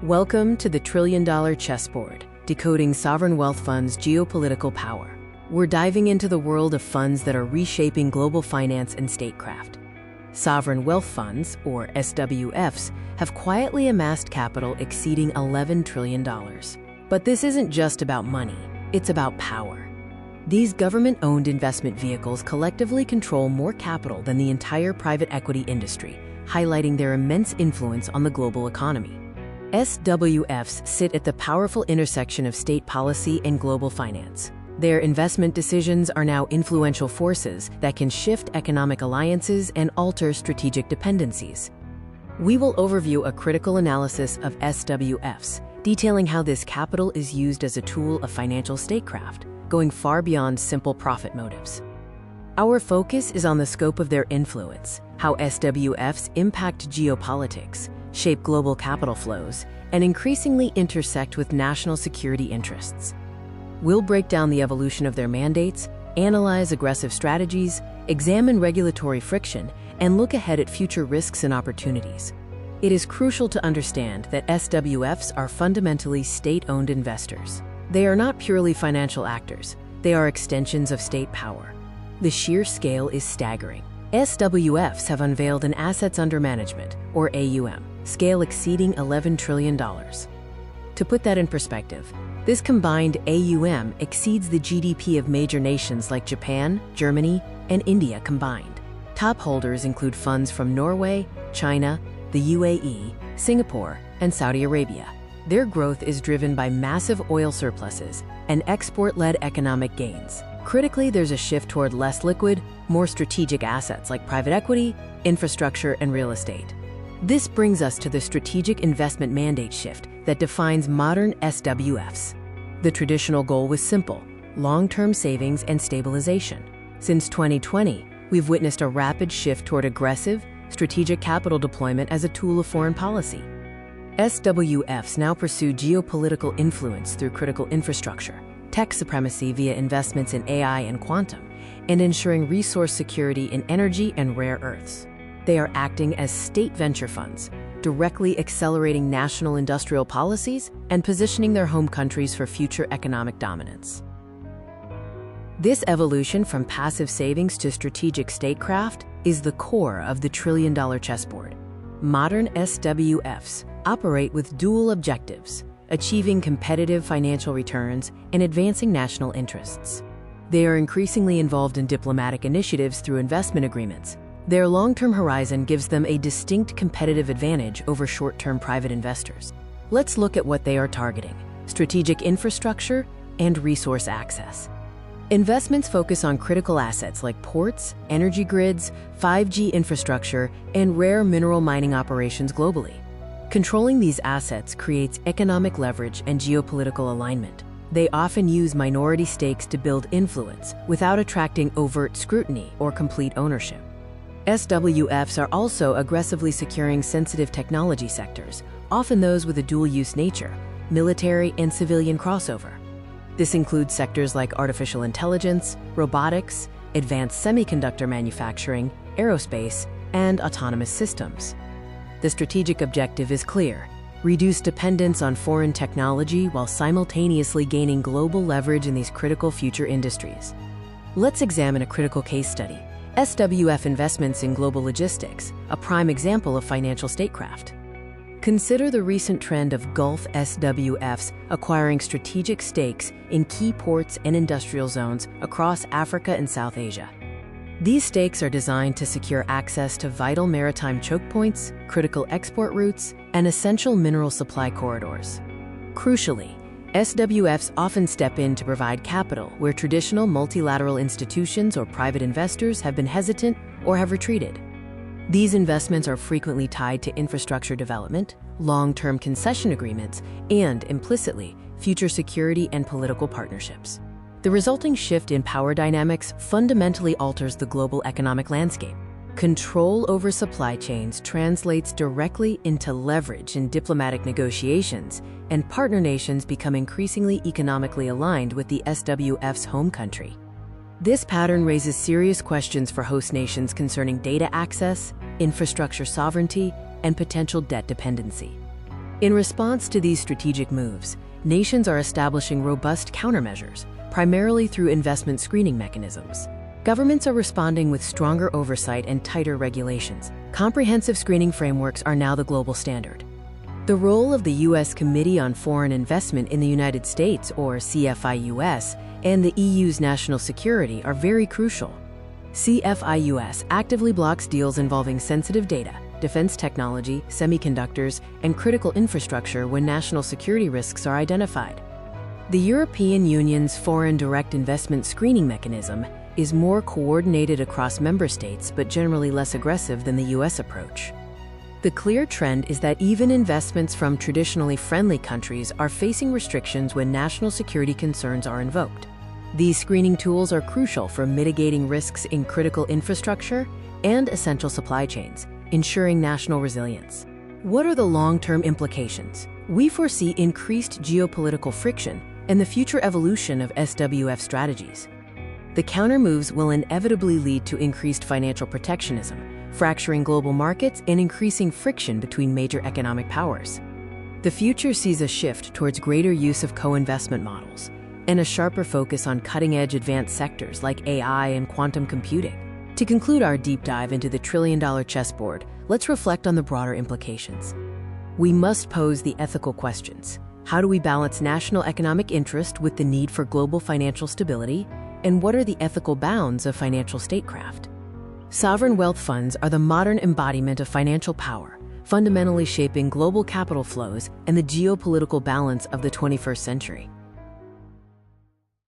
Welcome to the trillion-dollar chessboard, decoding sovereign wealth funds' geopolitical power. We're diving into the world of funds that are reshaping global finance and statecraft. Sovereign wealth funds, or SWFs, have quietly amassed capital exceeding $11 trillion. But this isn't just about money, it's about power. These government-owned investment vehicles collectively control more capital than the entire private equity industry, highlighting their immense influence on the global economy. SWFs sit at the powerful intersection of state policy and global finance. Their investment decisions are now influential forces that can shift economic alliances and alter strategic dependencies. We will overview a critical analysis of SWFs, detailing how this capital is used as a tool of financial statecraft, going far beyond simple profit motives. Our focus is on the scope of their influence, how SWFs impact geopolitics, shape global capital flows, and increasingly intersect with national security interests. We'll break down the evolution of their mandates, analyze aggressive strategies, examine regulatory friction, and look ahead at future risks and opportunities. It is crucial to understand that SWFs are fundamentally state-owned investors. They are not purely financial actors, they are extensions of state power. The sheer scale is staggering. SWFs have unveiled an assets under management, or AUM, scale exceeding $11 trillion. To put that in perspective, this combined AUM exceeds the GDP of major nations like Japan, Germany, and India combined. Top holders include funds from Norway, China, the UAE, Singapore, and Saudi Arabia. Their growth is driven by massive oil surpluses and export-led economic gains. Critically, there's a shift toward less liquid, more strategic assets like private equity, infrastructure, and real estate. This brings us to the strategic investment mandate shift that defines modern SWFs. The traditional goal was simple: long-term savings and stabilization. Since 2020, we've witnessed a rapid shift toward aggressive, strategic capital deployment as a tool of foreign policy. SWFs now pursue geopolitical influence through critical infrastructure, tech supremacy via investments in AI and quantum, and ensuring resource security in energy and rare earths. They are acting as state venture funds, directly accelerating national industrial policies and positioning their home countries for future economic dominance. This evolution from passive savings to strategic statecraft is the core of the trillion-dollar chessboard. Modern SWFs operate with dual objectives: achieving competitive financial returns and advancing national interests. They are increasingly involved in diplomatic initiatives through investment agreements. Their long-term horizon gives them a distinct competitive advantage over short-term private investors. Let's look at what they are targeting: strategic infrastructure and resource access. Investments focus on critical assets like ports, energy grids, 5G infrastructure, and rare mineral mining operations globally. Controlling these assets creates economic leverage and geopolitical alignment. They often use minority stakes to build influence without attracting overt scrutiny or complete ownership. SWFs are also aggressively securing sensitive technology sectors, often those with a dual-use nature, military and civilian crossover. This includes sectors like artificial intelligence, robotics, advanced semiconductor manufacturing, aerospace, and autonomous systems. The strategic objective is clear: reduce dependence on foreign technology while simultaneously gaining global leverage in these critical future industries. Let's examine a critical case study: SWF investments in global logistics, a prime example of financial statecraft. Consider the recent trend of Gulf SWFs acquiring strategic stakes in key ports and industrial zones across Africa and South Asia. These stakes are designed to secure access to vital maritime choke points, critical export routes, and essential mineral supply corridors. Crucially, SWFs often step in to provide capital where traditional multilateral institutions or private investors have been hesitant or have retreated. These investments are frequently tied to infrastructure development, long-term concession agreements, and, implicitly, future security and political partnerships. The resulting shift in power dynamics fundamentally alters the global economic landscape. Control over supply chains translates directly into leverage in diplomatic negotiations, and partner nations become increasingly economically aligned with the SWF's home country. This pattern raises serious questions for host nations concerning data access, infrastructure sovereignty, and potential debt dependency. In response to these strategic moves, nations are establishing robust countermeasures, primarily through investment screening mechanisms. Governments are responding with stronger oversight and tighter regulations. Comprehensive screening frameworks are now the global standard. The role of the U.S. Committee on Foreign Investment in the United States, or CFIUS, and the EU's national security are very crucial. CFIUS actively blocks deals involving sensitive data, defense technology, semiconductors, and critical infrastructure when national security risks are identified. The European Union's Foreign Direct Investment Screening Mechanism is more coordinated across member states but generally less aggressive than the U.S. approach. The clear trend is that even investments from traditionally friendly countries are facing restrictions when national security concerns are invoked. These screening tools are crucial for mitigating risks in critical infrastructure and essential supply chains, ensuring national resilience. What are the long-term implications? We foresee increased geopolitical friction and the future evolution of SWF strategies. The counter-moves will inevitably lead to increased financial protectionism, fracturing global markets and increasing friction between major economic powers. The future sees a shift towards greater use of co-investment models and a sharper focus on cutting-edge advanced sectors like AI and quantum computing. To conclude our deep dive into the trillion-dollar chessboard, let's reflect on the broader implications. We must pose the ethical questions. How do we balance national economic interest with the need for global financial stability? And what are the ethical bounds of financial statecraft? Sovereign wealth funds are the modern embodiment of financial power, fundamentally shaping global capital flows and the geopolitical balance of the 21st century.